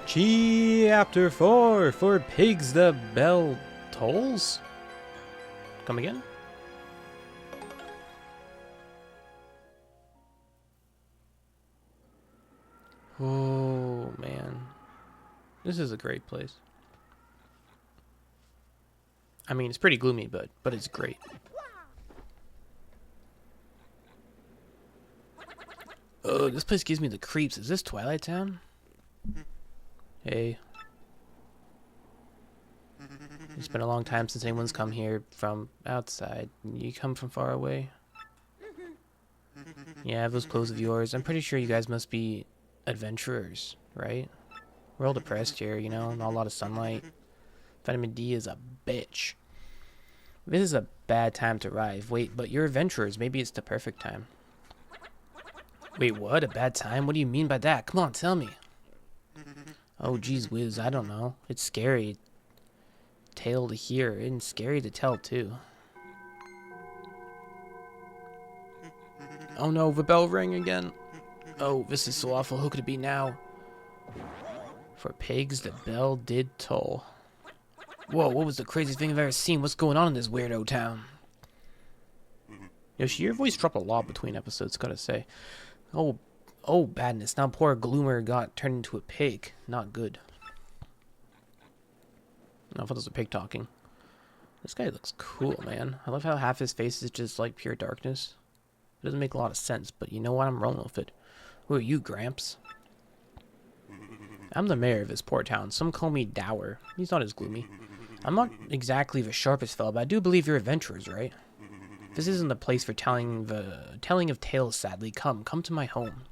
Chapter 4 for Pigs the Bell Tolls? Come again? Oh man, this is a great place. I mean, it's pretty gloomy, but it's great. Oh, this place gives me the creeps. Is this Twilight Town? Hey. It's been a long time since anyone's come here from outside. You come from far away? Yeah, I have those clothes of yours. I'm pretty sure you guys must be adventurers, right? We're all depressed here, you know, not a lot of sunlight. Vitamin D is a bitch. This is a bad time to arrive. Wait, but you're adventurers. Maybe it's the perfect time. Wait, what? A bad time? What do you mean by that? Come on, tell me. Oh, geez whiz, I don't know. It's scary. Tale to hear, and scary to tell, too. Oh no, the bell rang again. Oh, this is so awful. Who could it be now? For pigs, the bell did toll. Whoa, what was the craziest thing I've ever seen? What's going on in this weirdo town? Yoshi, your voice dropped a lot between episodes, gotta say. Oh, badness. Now poor Gloomer got turned into a pig. Not good. No, I thought it was a pig talking. This guy looks cool, man. I love how half his face is just like pure darkness. It doesn't make a lot of sense, but you know what? I'm rolling with it. Who are you, Gramps? I'm the mayor of this poor town. Some call me Dour. He's not as gloomy. I'm not exactly the sharpest fella, but I do believe you're adventurers, right? This isn't the place for telling of tales, sadly. Come to my home.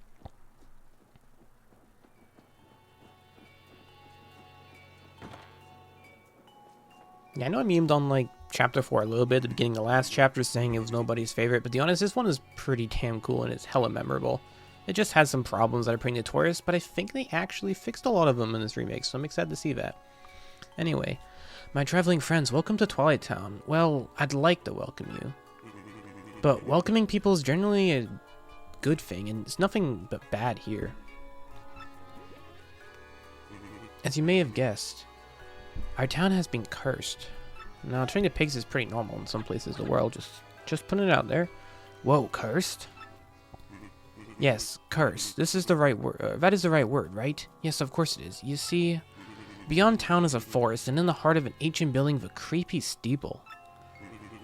Yeah, I know I memed on, like, Chapter 4 a little bit at the beginning of the last chapter, saying it was nobody's favorite, but to be honest, this one is pretty damn cool, and it's hella memorable. It just has some problems that are pretty notorious, but I think they actually fixed a lot of them in this remake, so I'm excited to see that. Anyway, my traveling friends, welcome to Twilight Town. Well, I'd like to welcome you. But welcoming people is generally a good thing, and it's nothing but bad here. As you may have guessed, our town has been cursed. Now, turning to pigs is pretty normal in some places of the world, just putting it out there. Whoa, cursed? Yes, cursed. This is the right word. That is the right word, right? Yes, of course it is. You see, beyond town is a forest, and in the heart of an ancient building, the creepy Steeple.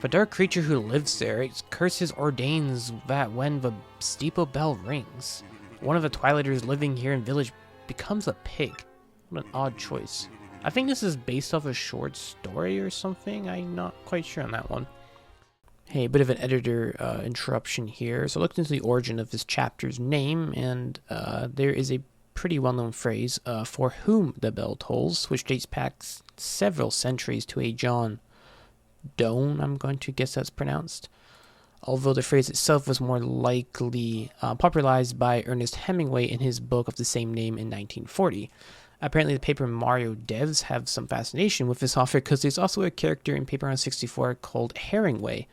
The dark creature who lives there, its curses ordains that when the steeple bell rings, one of the Twilighters living here in village becomes a pig. What an odd choice. I think this is based off a short story or something. I'm not quite sure on that one. Hey, a bit of an editor interruption here. So I looked into the origin of this chapter's name, and there is a pretty well-known phrase, for whom the bell tolls, which dates back several centuries to a John Donne, I'm going to guess that's pronounced. Although the phrase itself was more likely popularized by Ernest Hemingway in his book of the same name in 1940. Apparently, the Paper Mario devs have some fascination with this author because there's also a character in Paper Mario 64 called Herringway,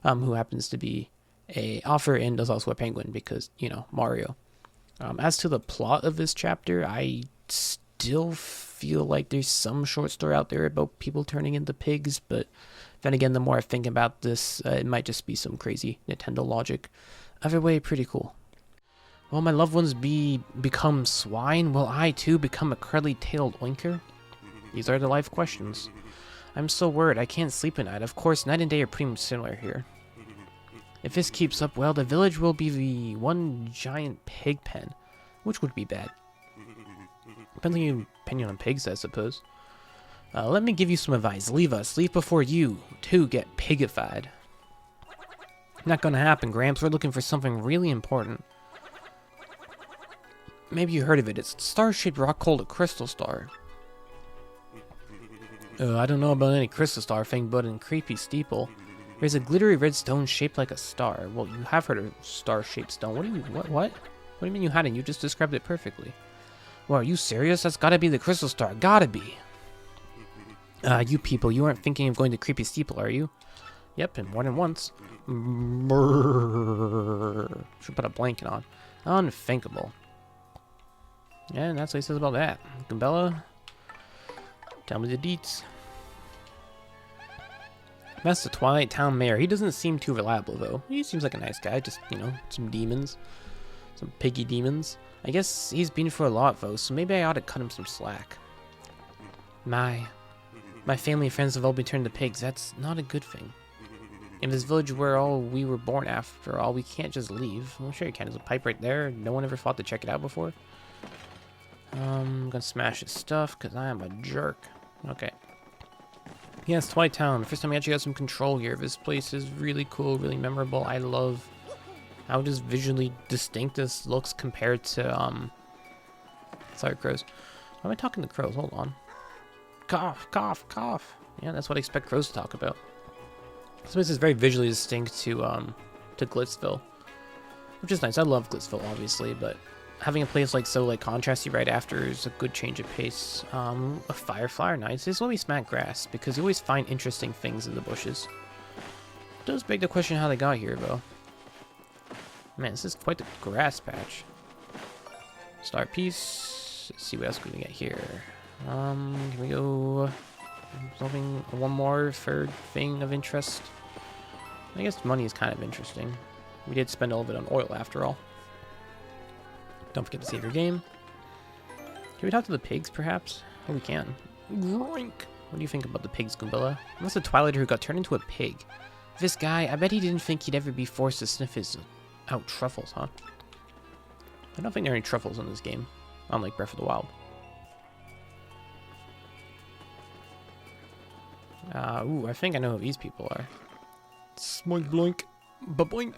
who happens to be a author and is also a penguin because, you know, Mario. As to the plot of this chapter, I still feel like there's some short story out there about people turning into pigs, but then again, the more I think about this, it might just be some crazy Nintendo logic. Either way, pretty cool. Will my loved ones become swine? Will I, too, become a curly-tailed oinker? These are the life questions. I'm so worried I can't sleep at night. Of course, night and day are pretty much similar here. If this keeps up, well, the village will be the one giant pig pen, which would be bad. Depends on your opinion on pigs, I suppose. Let me give you some advice. Leave us. Leave before you, too, get pigified. Not gonna happen, Gramps. We're looking for something really important. Maybe you heard of it. It's a star-shaped rock called a crystal star. I don't know about any crystal star thing, but in creepy Steeple, there's a glittery red stone shaped like a star. Well, you have heard of star-shaped stone. What? What do you mean you hadn't? You just described it perfectly. Well, are you serious? That's gotta be the crystal star. Gotta be. You people, you aren't thinking of going to creepy Steeple, are you? Yep, and more than once. Brrr. Should put a blanket on. Unthinkable. Yeah, and that's what he says about that. Gambella, tell me the deets. That's the Twilight Town mayor. He doesn't seem too reliable, though. He seems like a nice guy. Just, you know, some demons. Some piggy demons. I guess he's been for a lot, though, so maybe I ought to cut him some slack. My family and friends have all been turned to pigs. That's not a good thing. In this village where we were born after all, we can't just leave. Well, sure you can. There's a pipe right there. No one ever thought to check it out before. I'm gonna smash his stuff, because I am a jerk. Okay. Yes, Twilight Town. First time we actually got some control here. This place is really cool, really memorable. I love how just visually distinct this looks compared to, sorry, crows. Why am I talking to crows? Hold on. Cough, cough, cough. Yeah, that's what I expect crows to talk about. This place is very visually distinct to Glitzville, which is nice. I love Glitzville, obviously, but having a place like contrasty right after is a good change of pace. A firefly, nice. This is when we smack grass, because you always find interesting things in the bushes. It does beg the question how they got here, though. Man, this is quite the grass patch. Star piece. Let's see what else we can get here. Can we go something, one more third thing of interest? I guess money is kind of interesting. We did spend all of it on oil after all. Don't forget to save your game. Can we talk to the pigs, perhaps? Oh, we can. Groink! What do you think about the pigs, Goombella? That's a Twilighter who got turned into a pig. This guy, I bet he didn't think he'd ever be forced to sniff his truffles, huh? I don't think there are any truffles in this game, unlike Breath of the Wild. Ooh, I think I know who these people are. Smoink bloink, ba-boink.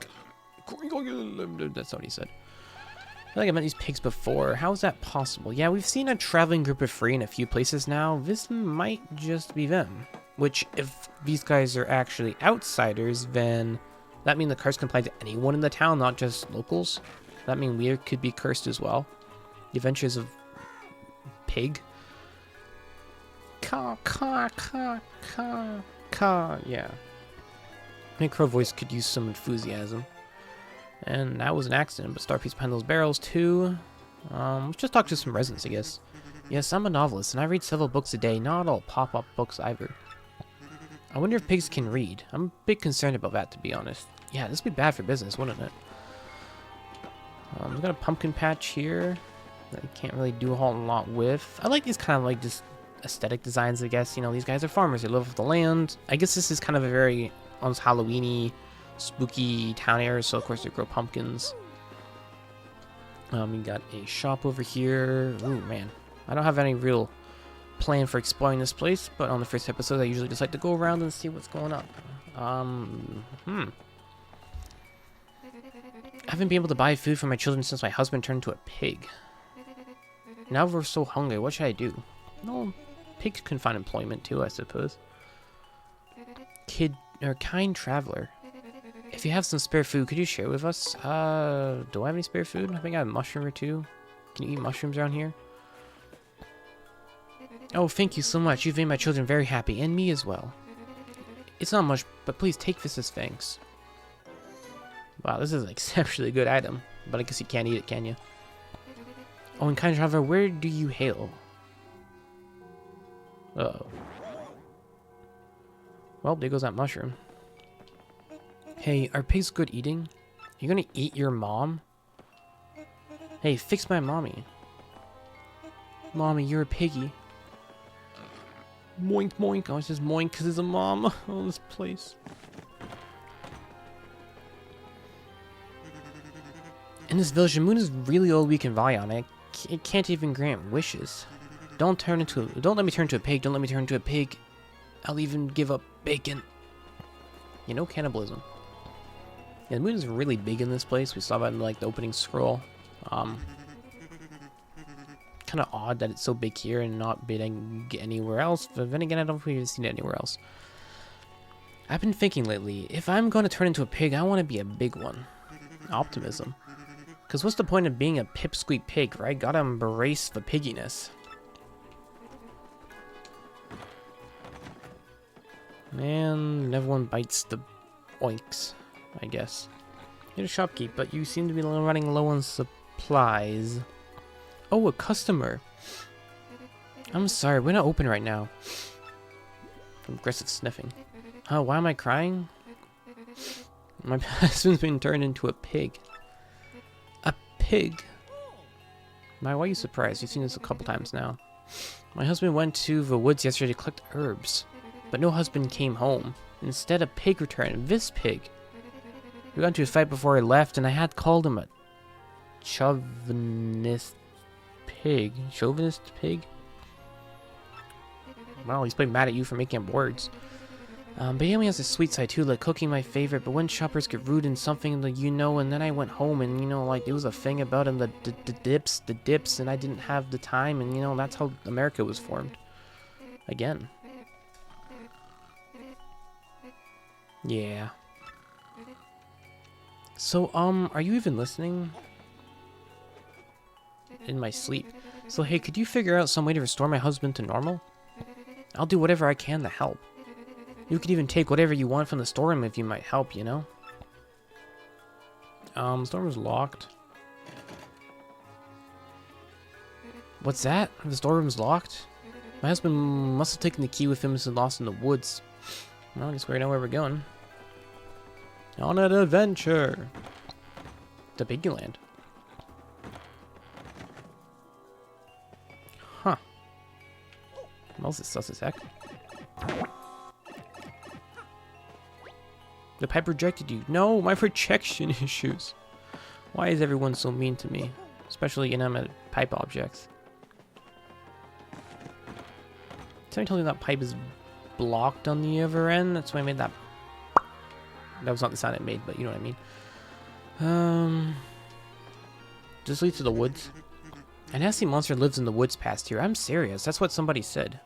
That's what he said. I feel like I've met these pigs before. How is that possible? Yeah, we've seen a traveling group of three in a few places now. This might just be them. Which, if these guys are actually outsiders, then that means the curse can apply to anyone in the town, not just locals. That means we could be cursed as well. The Adventures of Pig. Caw, caw, caw, caw, caw. Yeah. My crow voice could use some enthusiasm. And that was an accident, but Starpiece behind those barrels too. Let's just talk to some residents, I guess. Yes, I'm a novelist, and I read several books a day, not all pop-up books either. I wonder if pigs can read. I'm a bit concerned about that, to be honest. Yeah, this would be bad for business, wouldn't it? We've got a pumpkin patch here that you can't really do a whole lot with. I like these kind of like just aesthetic designs, I guess. You know, these guys are farmers. They live off the land. I guess this is kind of a very almost Halloween-y, spooky town area, so of course they grow pumpkins. We got a shop over here. Ooh, man. I don't have any real plan for exploring this place, but on the first episode I usually just like to go around and see what's going on. I haven't been able to buy food for my children since my husband turned into a pig. Now we're so hungry, what should I do? No, pigs can find employment too, I suppose. Kind traveler. If you have some spare food, could you share with us? Do I have any spare food? I think I have a mushroom or two. Can you eat mushrooms around here? Oh, thank you so much. You've made my children very happy, and me as well. It's not much, but please take this as thanks. Wow, this is an exceptionally good item, but I guess you can't eat it, can you? Oh, and kind traveler, where do you hail? Uh-oh. Well, there goes that mushroom. Hey, are pigs good eating? You gonna eat your mom? Hey, fix my mommy. Mommy, you're a piggy. Moink, moink. Oh, it says moink because it's a mom. Oh, this place. In this village, the moon is really all we can rely on. It can't even grant wishes. Don't let me turn into a pig. Don't let me turn into a pig. I'll even give up bacon. You know, cannibalism. Yeah, the moon is really big in this place. We saw that in like the opening scroll. Kind of odd that it's so big here and not big anywhere else. But then again, I don't think we've seen it anywhere else. I've been thinking lately, if I'm going to turn into a pig, I want to be a big one. Optimism. Because what's the point of being a pipsqueak pig, right? Gotta embrace the pigginess. And everyone bites the oinks, I guess. You're a shopkeep, but you seem to be running low on supplies. Oh, a customer. I'm sorry, we're not open right now. Aggressive sniffing. Oh, why am I crying? My husband's been turned into a pig. A pig? Why are you surprised? You've seen this a couple times now. My husband went to the woods yesterday to collect herbs, but no husband came home. Instead, a pig returned. This pig. We got into a fight before I left, and I had called him a chauvinist pig. Chauvinist pig? Well, he's probably mad at you for making up words. But he only has a sweet side too, like cooking my favorite. But when shoppers get rude and something, like, you know, and then I went home and, you know, like, there was a thing about him, the dips, and I didn't have the time, and, you know, that's how America was formed. Again. Yeah. So, are you even listening? In my sleep. So, hey, could you figure out some way to restore my husband to normal? I'll do whatever I can to help. You could even take whatever you want from the storeroom if you might help, you know? The storeroom's locked. What's that? The storeroom's locked? My husband must have taken the key with him and lost in the woods. Well, I guess we know where we're going. On an adventure! To Piggy Land. Huh. Smells as sus as heck. The pipe rejected you. No, my projection issues. Why is everyone so mean to me? Especially inanimate pipe objects. Somebody told me that pipe is blocked on the other end. That's why I made that. That was not the sound it made, but you know what I mean. This leads to the woods. A nasty monster lives in the woods past here. I'm serious. That's what somebody said.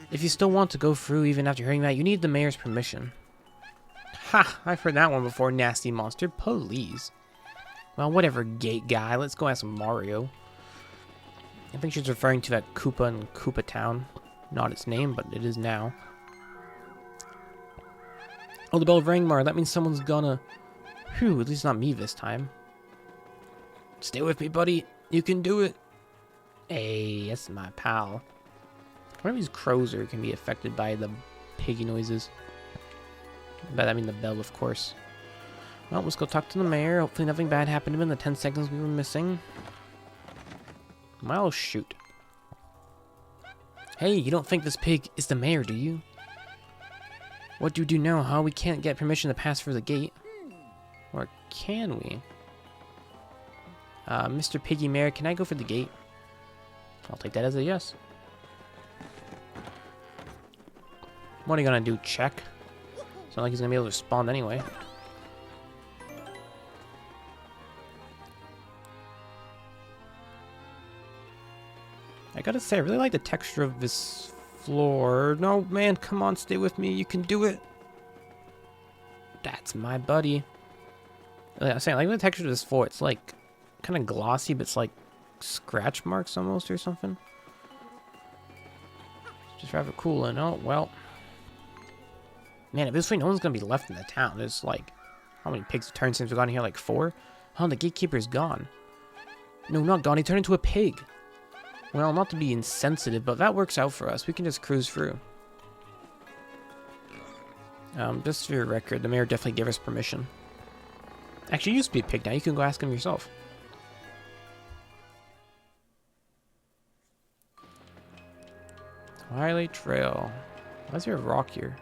If you still want to go through even after hearing that, you need the mayor's permission. Ha! I've heard that one before, nasty monster. Please. Well, whatever, gate guy. Let's go ask Mario. I think she's referring to that Koopa in Koopa Town. Not its name, but it is now. Oh, the bell rang, Mar. That means someone's gonna... Phew, at least not me this time. Stay with me, buddy. You can do it. Hey, that's my pal. One of these crows can be affected by the piggy noises. By that I mean the bell, of course. Well, let's go talk to the mayor. Hopefully nothing bad happened to him in the 10 seconds we were missing. Well, shoot. Hey, you don't think this pig is the mayor, do you? What do you do now, huh? We can't get permission to pass through the gate. Or can we? Mr. Piggy Mayor, can I go for the gate? I'll take that as a yes. What are you gonna do, check? It's not like he's gonna be able to respond anyway. I gotta say, I really like the texture of this floor. No, man, come on, stay with me. You can do it. That's my buddy. Like I was saying, I like the texture of this floor. It's like kind of glossy, but it's like scratch marks almost or something. It's just rather cool. And oh, well. Man, at this point, no one's gonna be left in the town. There's like, how many pigs have turned since we got in here? Like 4? Oh, the gatekeeper's gone. No, not gone. He turned into a pig. Well, not to be insensitive, but that works out for us. We can just cruise through. Just for your record, the mayor definitely gave us permission. Actually, you used to be a pig now. You can go ask him yourself. Twilight Trail. Why is there a rock here?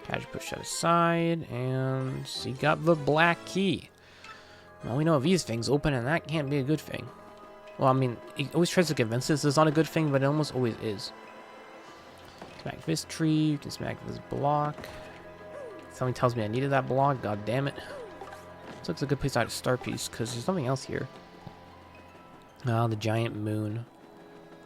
Had to push that aside, and he got the black key. Well, we know these things open, and that can't be a good thing. Well, I mean, he always tries to convince us it's not a good thing, but it almost always is. Smack this tree, you can smack this block. Something tells me I needed that block, god damn it. This looks like a good place to start piece, because there's nothing else here. Oh, the giant moon.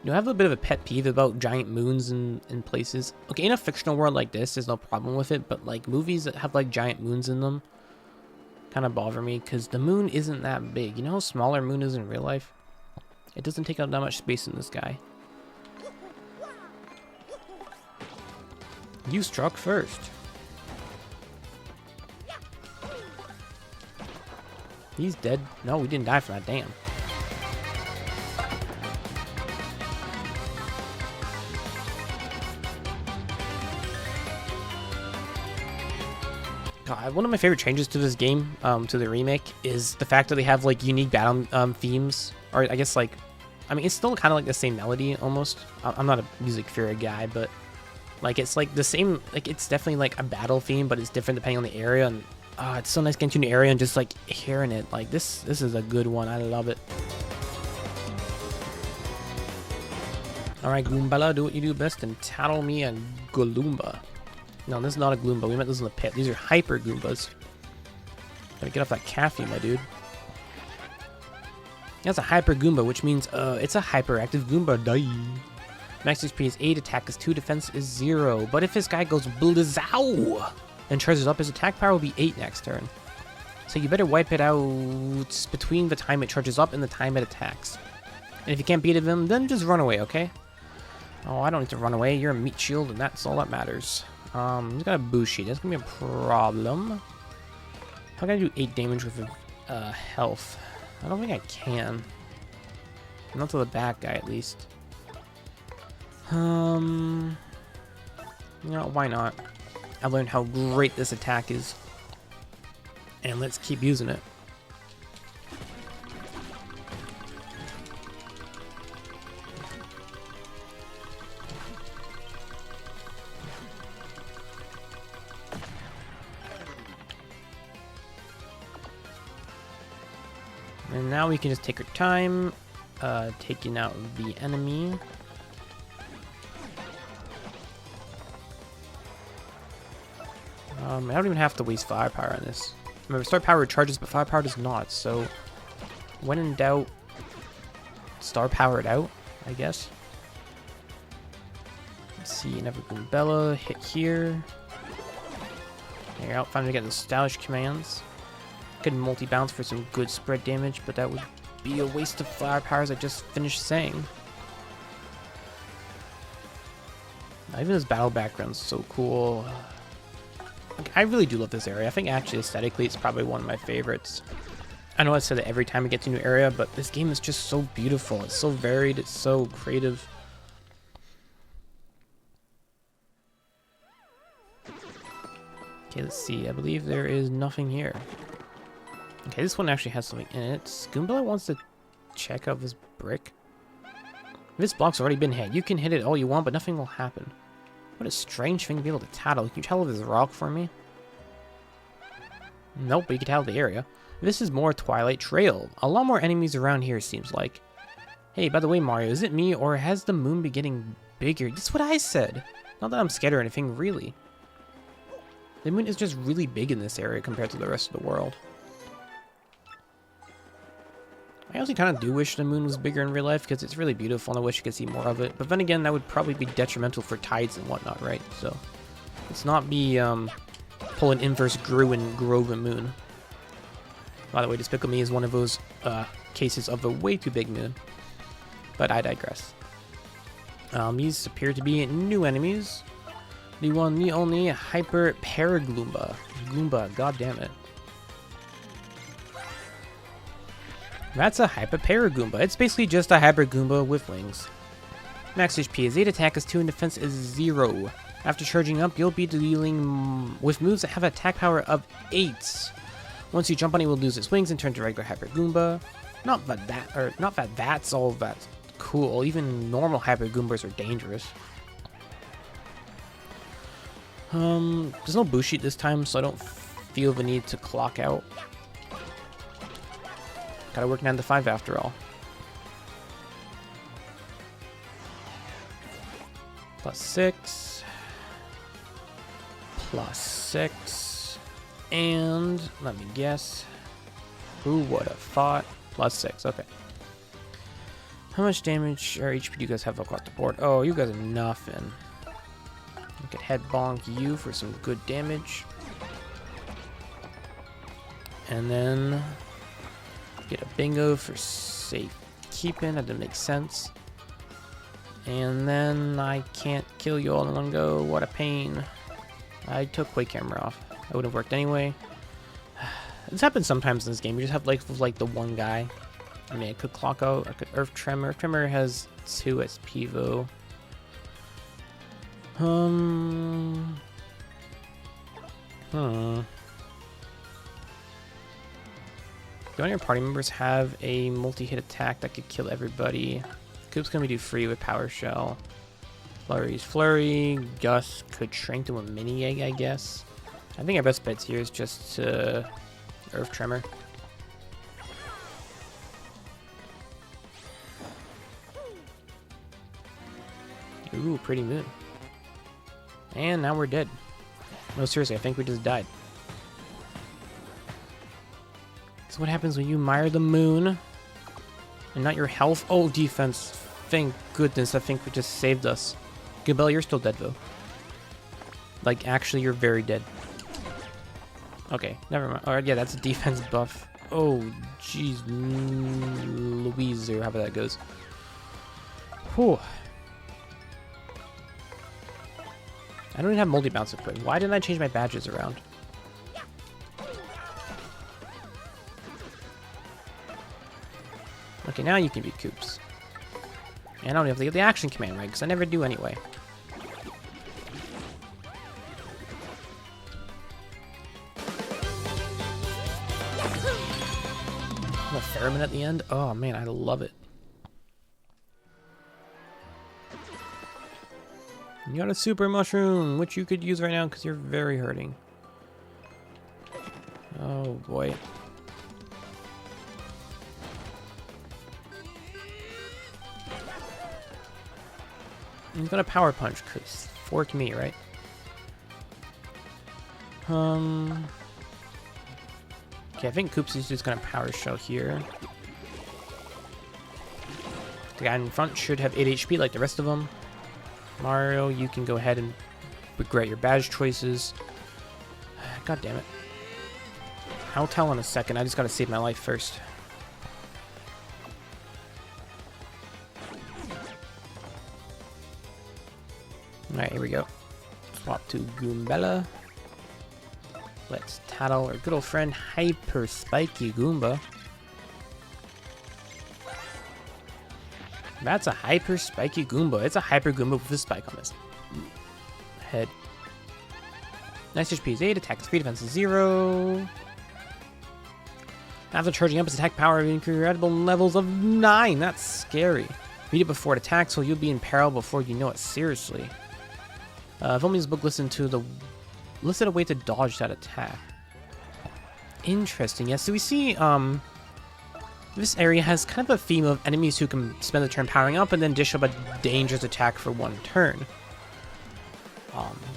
You know, I have a bit of a pet peeve about giant moons in places. Okay, in a fictional world like this, there's no problem with it, but like movies that have like giant moons in them kind of bother me, because the moon isn't that big. You know how small our moon is in real life? It doesn't take up that much space in the sky. You struck first. He's dead. No, we didn't die from that. Damn. God, one of my favorite changes to this game, to the remake, is the fact that they have like unique battle themes, or I guess like, I mean, it's still kind of like the same melody almost. I'm not a music theory guy, but like it's like the same, like it's definitely like a battle theme, but it's different depending on the area. And it's so nice getting to a new area and just like hearing it. Like this is a good one. I love it. All right, Goombella, do what you do best and tattle me a Gloomba. No, this is not a Gloomba. We meant this in the pit. These are hyper Goombas. Gotta get off that caffeine, my dude. That's a hyper Goomba, which means it's a hyperactive Goomba. Die. Max HP is 8, attack is 2, defense is 0. But if this guy goes blizow and charges up, his attack power will be 8 next turn. So you better wipe it out between the time it charges up and the time it attacks. And if you can't beat him, then just run away, okay? Oh, I don't need to run away. You're a meat shield, and that's all that matters. He's got a Bushi. That's gonna be a problem. How can I do 8 damage with health? I don't think I can. Not to the back guy, at least. You know, why not? I learned how great this attack is. And let's keep using it. And now we can just take our time, taking out the enemy. I don't even have to waste firepower on this. Remember, star power recharges, but firepower does not. So, when in doubt, star power it out, I guess. Let's see, another Goombella, hit here. There you go, finally get the stylish commands. Could multi-bounce for some good spread damage, but that would be a waste of firepower, as I just finished saying. Even this battle background's so cool. Like, I really do love this area. I think actually aesthetically it's probably one of my favorites. I know I said it every time I get to a new area, but this game is just so beautiful. It's so varied. It's so creative. Okay, let's see. I believe there is nothing here. Okay, this one actually has something in it. Goombella wants to check out this brick. This block's already been hit. You can hit it all you want, but nothing will happen. What a strange thing to be able to tattle. Can you tattle this rock for me? Nope, but you can tattle the area. This is more Twilight Trail. A lot more enemies around here, seems like. Hey, by the way, Mario, is it me, or has the moon been getting bigger? That's what I said. Not that I'm scared or anything, really. The moon is just really big in this area compared to the rest of the world. I also kind of do wish the moon was bigger in real life because it's really beautiful and I wish you could see more of it. But then again, that would probably be detrimental for tides and whatnot, right? So let's not be pulling inverse Grove and Moon. By the way, Despicable Me is one of those cases of a way too big moon. But I digress. These appear to be new enemies. The one, the only Hyper Paragloomba. Gloomba, god damn it. That's a Hyper Paragoomba. It's basically just a Hyper Goomba with wings. Max HP is 8, attack is 2, and defense is 0. After charging up, you'll be dealing with moves that have attack power of 8. Once you jump on it, it will lose its wings and turn to regular Hyper Goomba. Not that that's all that cool. Even normal Hyper Goombas are dangerous. There's no Bushi this time, so I don't feel the need to clock out. Gotta work 9 to 5 after all. +6. +6. And, let me guess. Who would have thought? +6, okay. How much damage or HP do you guys have across the board? Oh, you guys are nothing. I could head bonk you for some good damage. And then get a bingo for safe keeping. That didn't make sense. And then I can't kill you all in one go. What a pain. I took Quake Camera off. That would have worked anyway. This happens sometimes in this game. You just have like the one guy. I mean, I could clock out. I could Earth Tremor. Earth Tremor has 2 SP though. Do any of your party members have a multi-hit attack that could kill everybody? Coop's gonna do free with Power Shell. Flurry's Flurry. Gus could shrink to a mini egg, I guess. I think our best bets here is just Earth Tremor. Ooh, pretty moon. And now we're dead. No, seriously, I think we just died. So what happens when you mire the moon and not your health? Oh, defense. Thank goodness. I think we just saved us. Gabelle, you're still dead, though. Like, actually, you're very dead. Okay, never mind. Alright, yeah, that's a defense buff. Oh, jeez. Louise, or however that goes. Whew. I don't even have multi-bounce equipped. Why didn't I change my badges around? Okay, now you can be Coops. And I don't have to get the action command right, because I never do anyway. A theremin at the end? Oh man, I love it. You got a super mushroom, which you could use right now because you're very hurting. Oh boy. He's got a power punch, Chris. Fork me, right? Okay, I think Koops is just gonna power shell here. The guy in front should have 8 HP like the rest of them. Mario, you can go ahead and regret your badge choices. God damn it. I'll tell in a second. I just gotta save my life first. Alright, here we go. Swap to Goombella. Let's tattle our good old friend Hyper Spiky Goomba. That's a Hyper Spiky Goomba. It's a Hyper Goomba with a spike on his head. Nice HP is 8, attack speed, defense is 0. After charging up, its attack power of incredible levels of 9. That's scary. Read it before it attacks, so you'll be in peril before you know it. Seriously. If only this book listed a way to dodge that attack. Interesting. Yes, so we see this area has kind of a theme of enemies who can spend the turn powering up and then dish up a dangerous attack for one turn.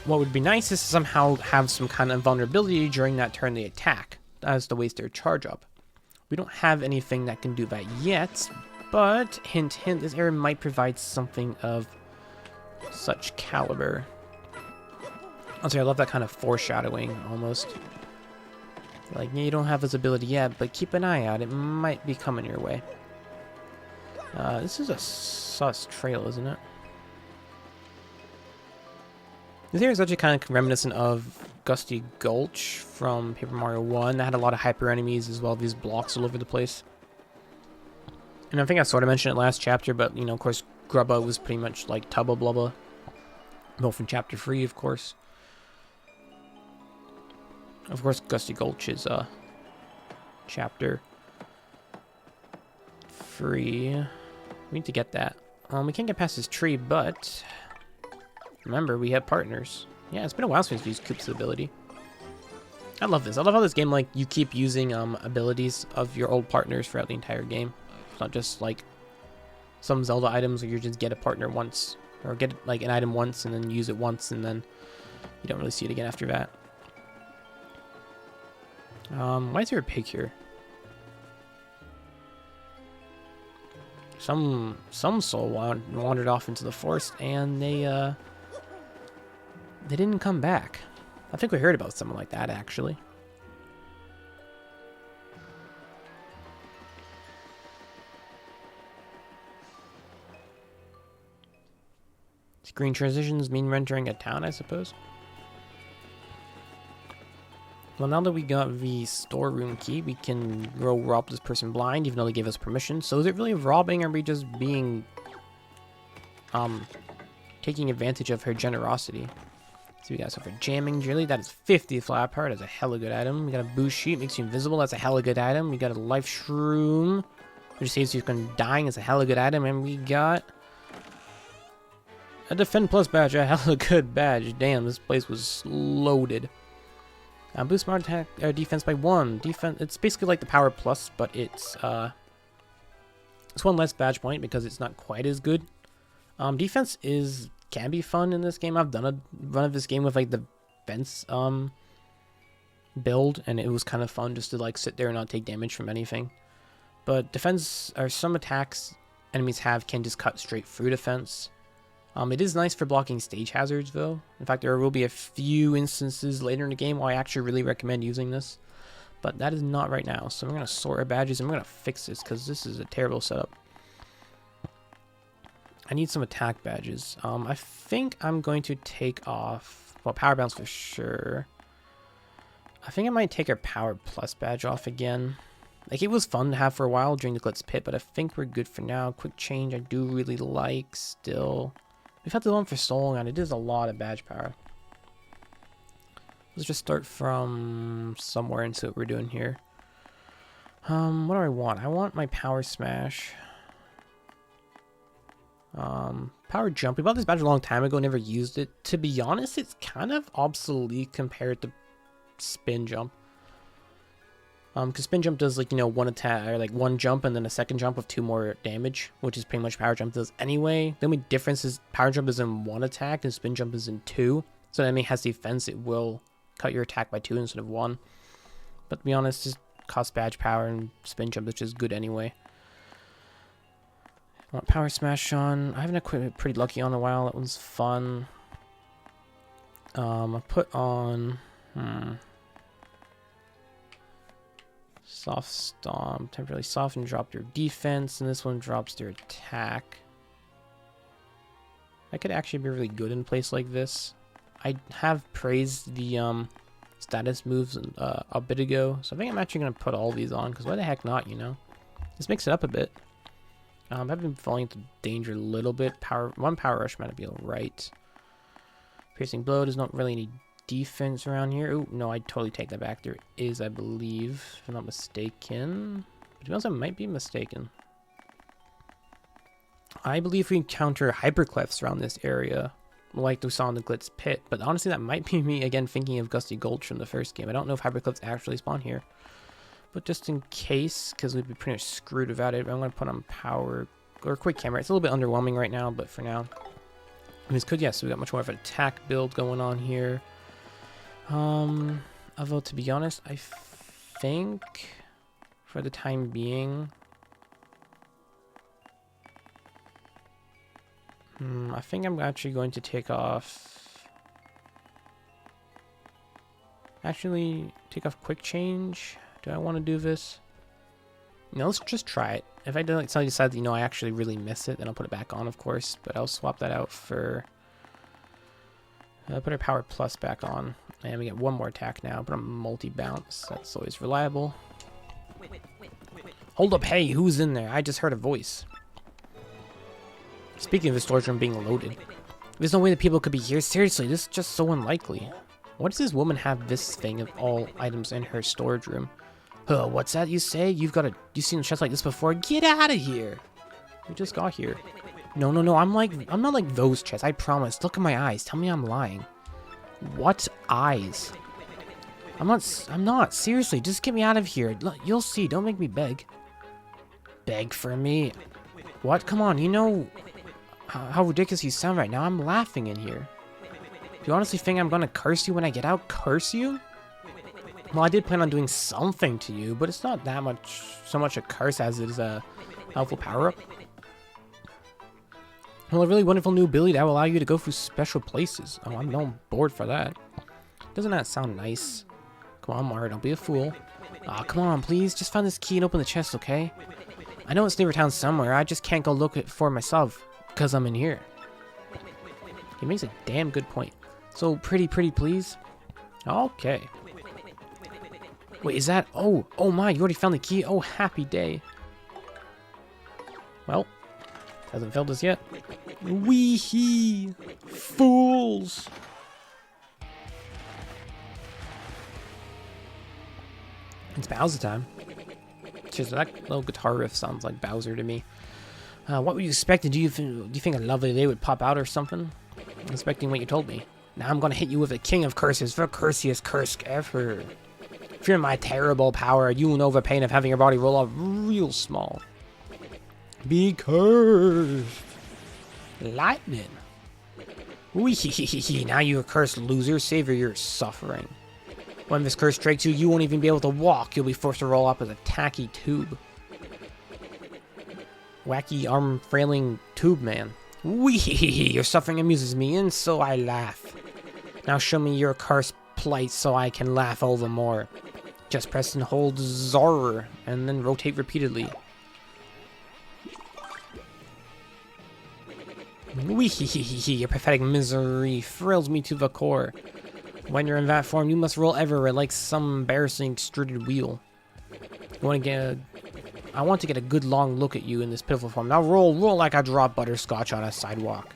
What would be nice is to somehow have some kind of vulnerability during that turn they attack, as to waste their charge up. We don't have anything that can do that yet, but hint hint, this area might provide something of such caliber. Honestly, I love that kind of foreshadowing, almost. Like, yeah, you don't have this ability yet, but keep an eye out. It might be coming your way. This is a sus trail, isn't it? This area is actually kind of reminiscent of Gusty Gulch from Paper Mario 1. That had a lot of hyper enemies as well, these blocks all over the place. And I think I sort of mentioned it last chapter, but, you know, of course, Grubba was pretty much like Tubba Blubba. Both from Chapter 3, of course. Of course, Gusty Gulch is Chapter 3. We need to get that. We can't get past this tree, but remember, we have partners. Yeah, it's been a while since we used Koop's ability. I love this. I love how this game, like, you keep using abilities of your old partners throughout the entire game. It's not just like some Zelda items where you just get a partner once, or get like an item once and then use it once and then you don't really see it again after that. Why is there a pig here? Some soul wandered off into the forest and they didn't come back. I think we heard about someone like that, actually. Screen transitions mean entering a town, I suppose. Well, now that we got the storeroom key, we can go rob this person blind, even though they gave us permission. So is it really robbing, or are we just being, taking advantage of her generosity? So we got stuff for jamming jelly. That is 50 flat part. That's a hella good item. We got a boost sheet. Makes you invisible. That's a hella good item. We got a life shroom, which saves you from dying. It's a hella good item. And we got a defend plus badge. A hella good badge. Damn, this place was loaded. Boost smart attack defense by 1. Defense. It's basically like the power plus, but it's 1 less badge point because it's not quite as good. Defense can be fun in this game. I've done a run of this game with like the fence build, and it was kind of fun just to like sit there and not take damage from anything. But defense, or some attacks enemies have, can just cut straight through defense. It is nice for blocking stage hazards though. In fact, there will be a few instances later in the game where I actually really recommend using this, but that is not right now. So we're gonna sort our badges and we're gonna fix this because this is a terrible setup. I need some attack badges. I think I'm going to take off, well, power bounce for sure. I think I might take our power plus badge off again. Like, it was fun to have for a while during the Glitz Pit, but I think we're good for now. Quick change I do really like still. We've had the one for so long and it is a lot of badge power. Let's just start from somewhere and see what we're doing here. What do I want? I want my power smash. Power jump. We bought this badge a long time ago, never used it. To be honest, it's kind of obsolete compared to spin jump. Because spin jump does, like, you know, one attack, or like one jump and then a second jump with 2 more damage, which is pretty much power jump does anyway. The only difference is power jump is in 1 attack and spin jump is in 2. So the enemy has defense, it will cut your attack by 2 instead of 1. But to be honest, just cost badge power, and spin jump is just good anyway. I want power smash on. I haven't equipped pretty lucky on a while. That one's fun. I put on soft stomp, temporarily soften, drop your defense, and this one drops their attack. That could actually be really good in a place like this. I have praised the status moves a bit ago, so I think I'm actually going to put all these on, because why the heck not, you know? Just mix it up a bit. I've been falling into danger a little bit. One power rush might be alright. Piercing blow, there's not really any defense around here. Oh, no, I totally take that back. There is, I believe, if I'm not mistaken. But to be honest, I might be mistaken. I believe we encounter hyperclefs around this area, like we saw in the Glitz Pit. But honestly, that might be me, again, thinking of Gusty Gulch from the first game. I don't know if hyperclefs actually spawn here. But just in case, because we'd be pretty much screwed without it, I'm going to put on power, or quick camera. It's a little bit underwhelming right now, but for now. And it's good, yes, so we got much more of an attack build going on here. Although, to be honest, I think, for the time being, I think I'm actually going to take off, quick change. Do I want to do this? No, let's just try it. If I don't suddenly decide that, you know, I actually really miss it, then I'll put it back on, of course. But I'll swap that out for... put our power plus back on. And we get 1 more attack now, but I'm multi-bounce. That's always reliable. Hold up, hey, who's in there? I just heard a voice. Speaking of the storage room being loaded. There's no way that people could be here. Seriously, this is just so unlikely. Why does this woman have this thing of all items in her storage room? What's that you say? You've seen chests like this before? Get out of here! We just got here. No, I'm not like those chests, I promise. Look at my eyes. Tell me I'm lying. What eyes? I'm not. Seriously, just get me out of here. Look, you'll see. Don't make me beg. Beg for me? What? Come on, you know how ridiculous you sound right now. I'm laughing in here. Do you honestly think I'm gonna curse you when I get out? Curse you? Well, I did plan on doing something to you, but it's not that much, so much a curse as it is a helpful power-up. Well, a really wonderful new ability that will allow you to go through special places. Oh, I'm no bored for that. Doesn't that sound nice? Come on, Mario, don't be a fool. Aw, come on, please, just find this key and open the chest, okay? I know it's near town somewhere, I just can't go look for myself, because I'm in here. He makes a damn good point. So, pretty, please? Okay. Wait, is that... Oh, oh my, you already found the key? Oh, happy day. Well, hasn't failed us yet. Wee-hee! Fools! It's Bowser time. Just that little guitar riff sounds like Bowser to me. What were you expecting? Do you think a lovely day would pop out or something? I'm expecting what you told me. Now I'm gonna hit you with the king of curses, the cursiest curse ever. Fear my terrible power, you will know the pain of having your body roll off real small. Be cursed. Lightning. Wee-hee-hee-hee. Now you accursed loser, savor your suffering. When this curse strikes you, you won't even be able to walk. You'll be forced to roll up as a tacky tube. Wacky arm frailing tube man. Wee-hee-hee-hee. Your suffering amuses me, and so I laugh. Now show me your cursed plight so I can laugh all the more. Just press and hold ZOR, and then rotate repeatedly. Wee-hee-hee-hee. Your pathetic misery thrills me to the core. When you're in that form, you must roll everywhere like some embarrassing extruded wheel. I want to get a good long look at you in this pitiful form. Now roll like I drop butterscotch on a sidewalk.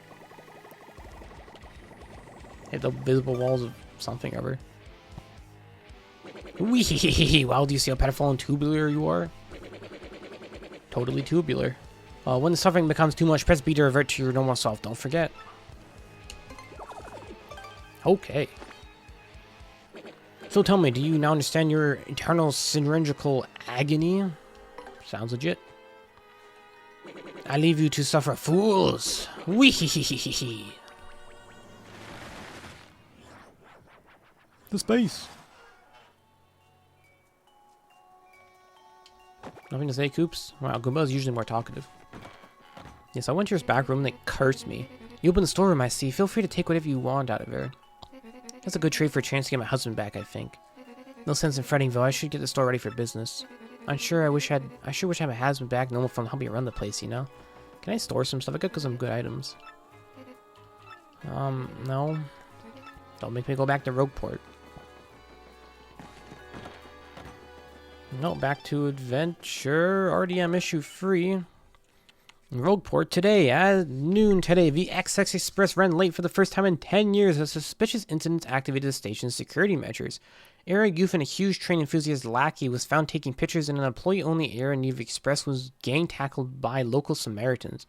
Hit the visible walls of something ever. Wee-hee-hee-hee. Well, do you see how pitiful and tubular you are? Totally tubular. When the suffering becomes too much, press B to revert to your normal self. Don't forget. Okay. So tell me, do you now understand your eternal cylindrical agony? Sounds legit. I leave you to suffer, fools. Wee-hee-hee-hee-hee. The space. Nothing to say, Coops? Wow, Goomba is usually more talkative. Yes, I went to his back room and they cursed me. You opened the storeroom, I see. Feel free to take whatever you want out of there. That's a good trade for a chance to get my husband back, I think. No sense in fretting, though. I should get the store ready for business. I sure wish I had my husband back. No one from help me run the place, you know. Can I store some stuff? I got some good items. No. Don't make me go back to Rogueport. No, back to adventure. RDM issue 3. In Rogueport today, at noon today, the XX Express ran late for the first time in 10 years as suspicious incidents activated the station's security measures. Area youth and a huge train enthusiast lackey was found taking pictures in an employee-only area near the Express was gang-tackled by local Samaritans.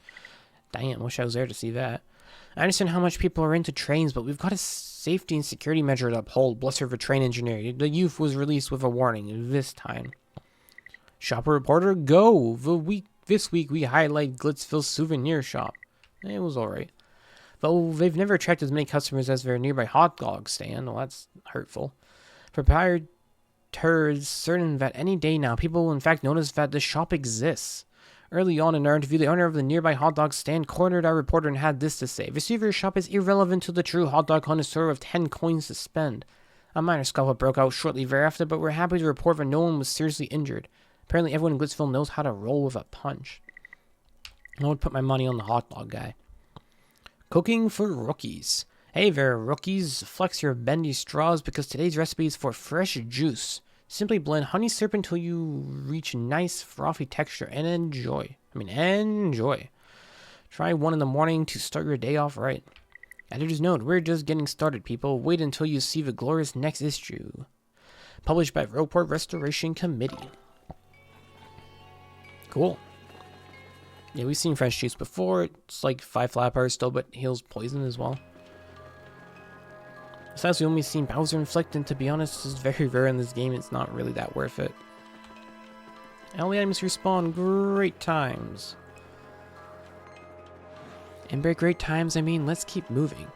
Damn, wish I was there to see that. I understand how much people are into trains, but we've got a safety and security measure to uphold. Bless her for train engineer. The youth was released with a warning this time. Shopper reporter, go! This week we highlight Glitzville's souvenir shop. It was alright. Though they've never attracted as many customers as their nearby hot dog stand. Well, that's hurtful. Proprietors certain that any day now, people will in fact notice that the shop exists. Early on in our interview, the owner of the nearby hot dog stand cornered our reporter and had this to say. The souvenir shop is irrelevant to the true hot dog connoisseur with 10 coins to spend. A minor scuffle broke out shortly thereafter, but we're happy to report that no one was seriously injured. Apparently everyone in Glitzville knows how to roll with a punch. I would put my money on the hot dog guy. Cooking for rookies. Hey there, rookies. Flex your bendy straws because today's recipe is for fresh juice. Simply blend honey syrup until you reach nice frothy texture and enjoy. Enjoy. Try one in the morning to start your day off right. Editor's note, we're just getting started, people. Wait until you see the glorious next issue. Published by Rogueport Restoration Committee. Cool. Yeah, we've seen fresh juice before. It's like 5 flat bars still, but heals poison as well. Besides, we've only seen Bowser inflict, and to be honest, it's very rare in this game. It's not really that worth it. All the items respawn. Great times. And by great times, I mean let's keep moving.